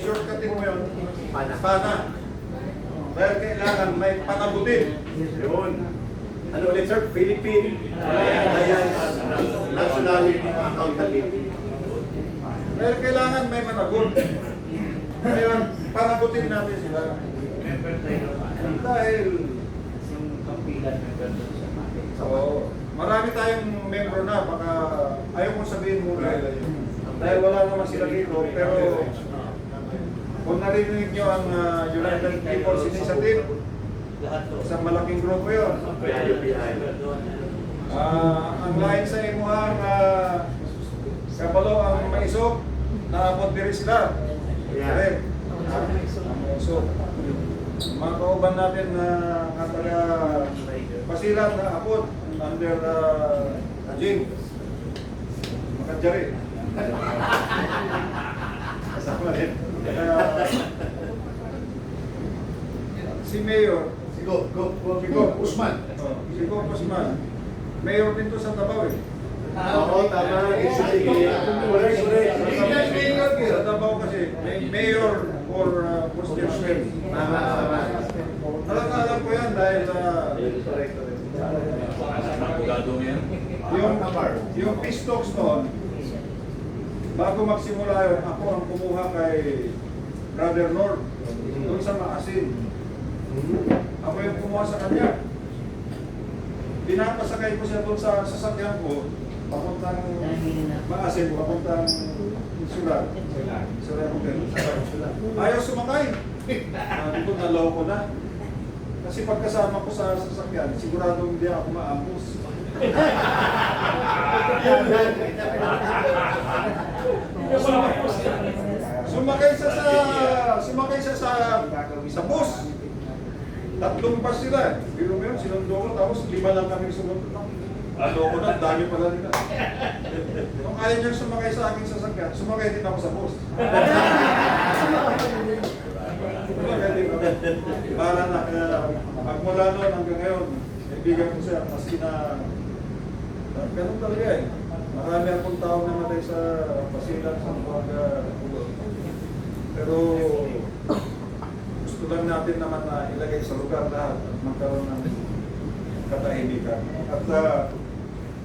Shortcutin mo yun. Pana. Dahil kailangan may panabutin. Yun. Ano ulit sir? Philippine Alliance Nationality Accountability. Dahil kailangan may managot. Ngayon, panagutin natin sila. Dahil marami tayong membro na, baka ayaw kong sabihin muna. Dahil wala naman sila dito, pero kung narinig nyo ang United People's Initiative, isang malaking grupo yun. Ang lain sa imuhang kabalo ang maisog, naabot diri sila. Correct. Ang maisog. Mga kauban natin na kataga pasilat na abot under Jing. Makadjari. Kasama rin. Si Mayor, si Gop Usman. Si Gop Usman. Mayor din to sa Davao eh. Oo, tama. Sa Davao kasi, may Mayor for Constitution. Tama. Alam ko yan dahil yung peace talks noon, bago magsimula yun, ako ang kumuha kay Brother Lord doon sa Maasin. Ako yung kumuha sa kanya. Pinapasakay ko siya doon sa sasakyan ko, papuntang Maasin, papuntang Sulat. Ayaw sumakay. Ito naloko na. Kasi pagkasama ko sa sasakyan, siguradong hindi ako maamos. Sumakay siya sa bus. Tatlong bus sila. Biro mo yun, sinundo ko, tapos 5 lang kami sumunod. Loko na, dami pala nila. Kung ayaw niyang sumakay sa aking sasakyan, sumakay din ako sa bus. Para na, pagmula noon hanggang ngayon, kaibigan ko siya, maski na ganun talaga eh. Marami akong tao namatay sa pasilan sa mga pero gusto lang natin naman na ilagay sa lugar lahat at magkaroon ng katahimikan. At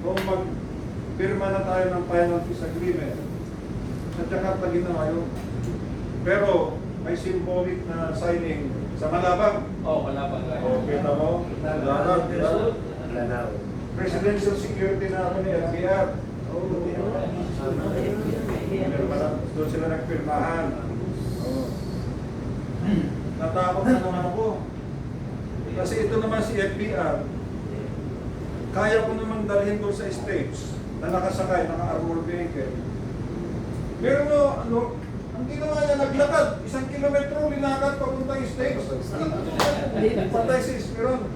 kung magpirma na tayo ng final peace agreement, sa Jakarta ginawa yun. Pero may symbolic na signing sa Malabang. Malabang. Kita mo? Malabang, di ba? Presidential security na ako ni FBR. Doon sila nagpirmahan. Natakot na naman ako. Kasi ito naman si FBR, kaya ko namang dalhin doon sa stage na nakasakay, naka-armor vehicle. Pero ang ginawa niya, naglakad, 1 kilometro, linakad papuntang stage. Patay si Esperon.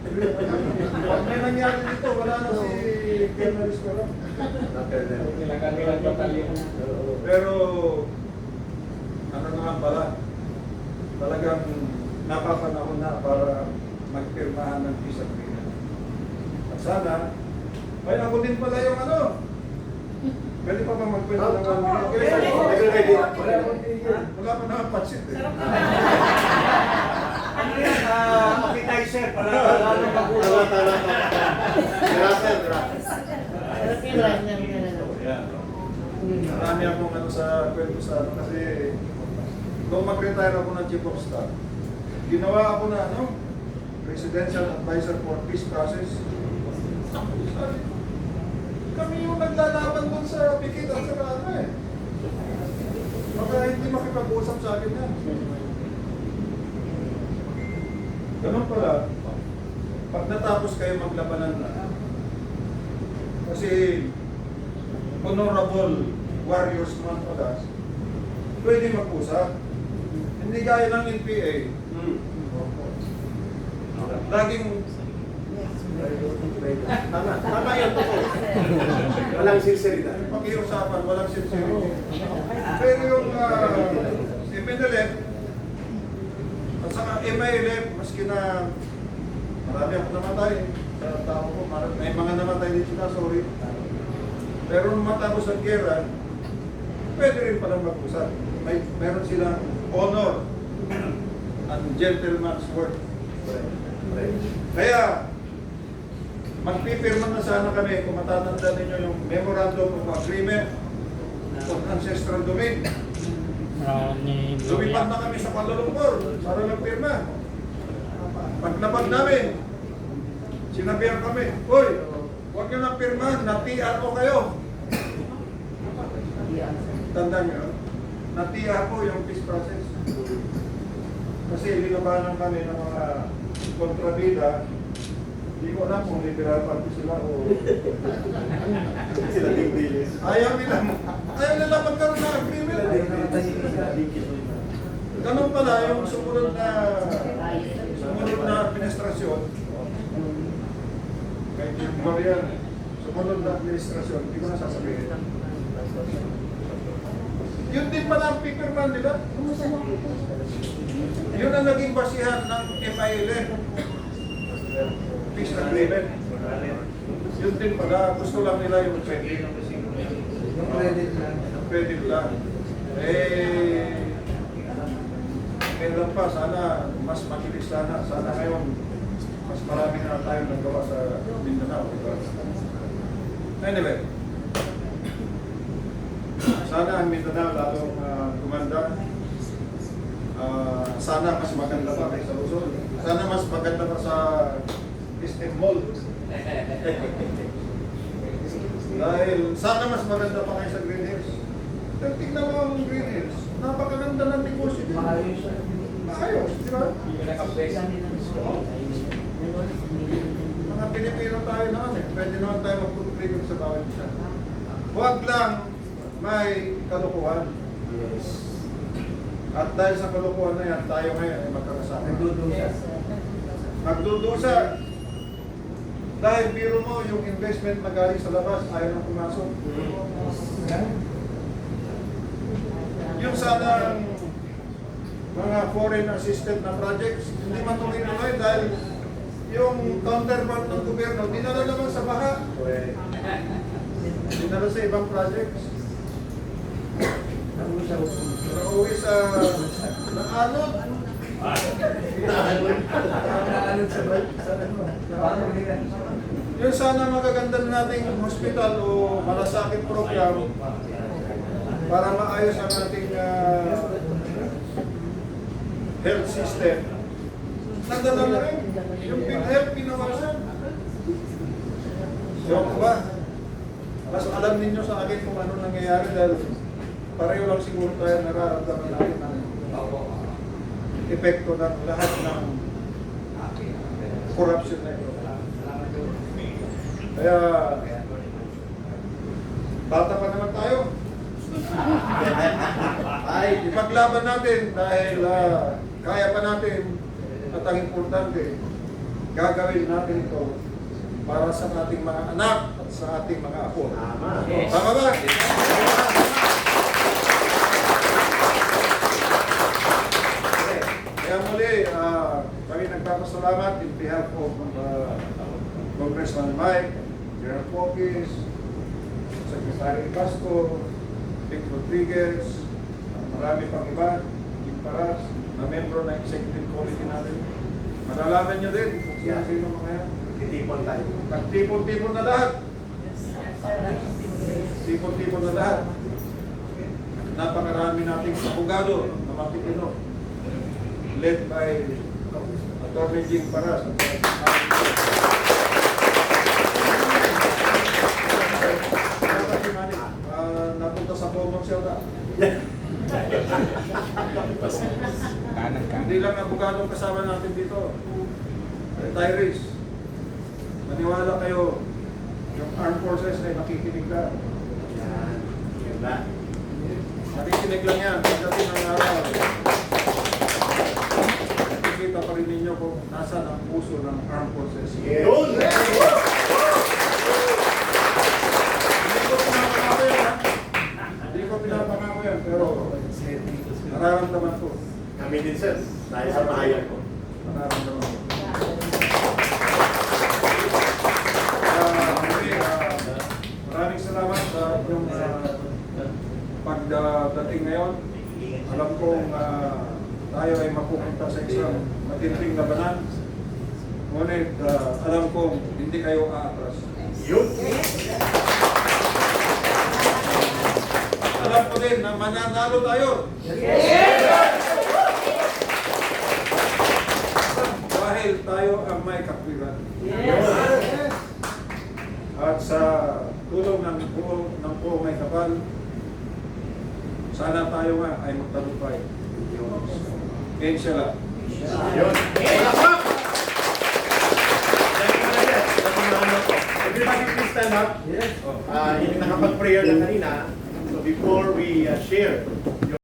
Pag may nangyari dito, wala na si Colonel Esperon. Pero, ano naman pala, talagang napapanahon na para magpirmahan ng peace agreement. At sana, ay ako din pala yung ano, pwede pa ba magpwede ng 1 minute? Wala pa naman pansit eh. Appetizer para Tama. Marami akong ano sa kwento sa ano kasi nung mag-retire ako ng Chief of Staff, ginawa ako na ano, Presidential Advisor for Peace Process. Kami yung naglalaban doon sa pikit at sa ano eh. Baka hindi makipag-usap sa akin yan. Ganun pala, pag natapos kayo maglabanan na, kasi honorable warriors naman pala, pwede mag-usap. Hindi gaya ng NPA. Laging Tama yun. Walang sinceridad. pag-iusapan, walang sincerity. Pero yung MNLF at saka MILF, maski na marami ako namatay sa tao ko, may mga namatay dito na, sorry. Pero nung matapos ang gera, pwede rin palang mag-usap. Meron silang honor and gentleman's word. Kaya, magpipirma na sana kami kung matatanda ninyo yung Memorandum of Agreement on Ancestral Domain. Lumipad na kami sa Kuala Lumpur para magpirma. Paglapag namin, sinabihan kami, "Uy, huwag nyo nang pirmahan, na-TRO kayo." Tandaan nyo, na-TRO yung peace process. Kasi linabanan kami ng mga kontrabida. Hindi ko alam kung liberal party sila o... Sila Ding Dilis. Ayaw nila magkaroon ng agreement. Ganun pala yung sumunod na administrasyon. Kay Jim Marian, sumunod na administrasyon, hindi ko na sasabihin. Yun din pala ang pipirman nila. Yun ang naging basihan ng MILA. Peace agreement. Yun din pala, gusto lang nila yung credit. Yung credit lang. Credit lang. Kailan pa, sana mas mabilis sana. Sana ngayon, mas marami na tayong nagawa sa Mindanao. Anyway, sana ang Mindanao lalong gumanda. Sana mas maganda pa kaysa Luzon. Sana mas maganda pa sa Eastern Mall. Dahil sana mas maganda pa kayo sa Green Hills. Pero tignan mo ang Green Hills. Napakaganda ng negosyo din. Maayos, di ba? Mga Pilipino tayo naman eh. Pwede naman tayo mag-contribute sa bawat isa. Huwag lang may kalukuhan. At dahil sa kalukuhan na yan, tayo ngayon ay magkakasama. Magdudusa. Dahil biro mo yung investment na galing sa labas, ayaw nang pumasok. Yung sana mga foreign assisted na projects, hindi matuloy-tuloy dahil yung counterpart ng gobyerno, dinala naman sa baha. Dinala sa ibang projects. Nauwi sa naalot. Yung sana magaganda nating hospital o malasakit program para maayos ang ating health system. Nandala na rin. Yung PhilHealth pinawasan. Joke ba? Mas alam ninyo sa akin kung ano nangyayari dahil pareho lang siguro tayo nararamdaman natin ng epekto ng lahat ng corruption na ito. Kaya, bata pa naman tayo. Ay, ipaglaban natin dahil kaya pa natin at ang importante, gagawin natin ito para sa ating mga anak at sa ating mga apo. Tama ba? Kaya muli, kami nagpapasalamat in behalf of Congressman Mike, General Pokis, Secretary Casco, Vic Rodriguez, marami pang iba, Kim Paras, na membro ng executive committee natin. Malalaman nyo din kung sino mga yan. Titipon tayo. Nagtipon-tipon na lahat. Tipon-tipon na lahat. Napakarami nating abogado na mapitino. Led by Atty. Jing Paras. Napunta sa Common Shelter. Hindi lang abogado kasama natin dito. Retirees. Maniwala kayo, yung armed forces ay nakikinig ka. Nakikinig lang yan. Pagdating ng araw, nakikita pa rin ninyo kung nasaan ang puso ng armed forces. Yun! Hindi ko pinapangako yan, pero nararamdaman ko. Kami din, sir. Dahil sa bahayan ko. Nararamdaman ko. Maraming salamat sa dating ngayon. Alam kong tayo ay mapupunta sa isang matinding labanan. Ngunit alam kong hindi kayo aatras. Yun. Alam ko din na mananalo tayo. Dahil tayo ang may kakwiran. At sa tulong ng buong may kapal, sana tayo nga ay magtagumpay. Inshallah. Yun. Everybody please stand up. Yes. Yung nakapag-prayer na kanina, so before we share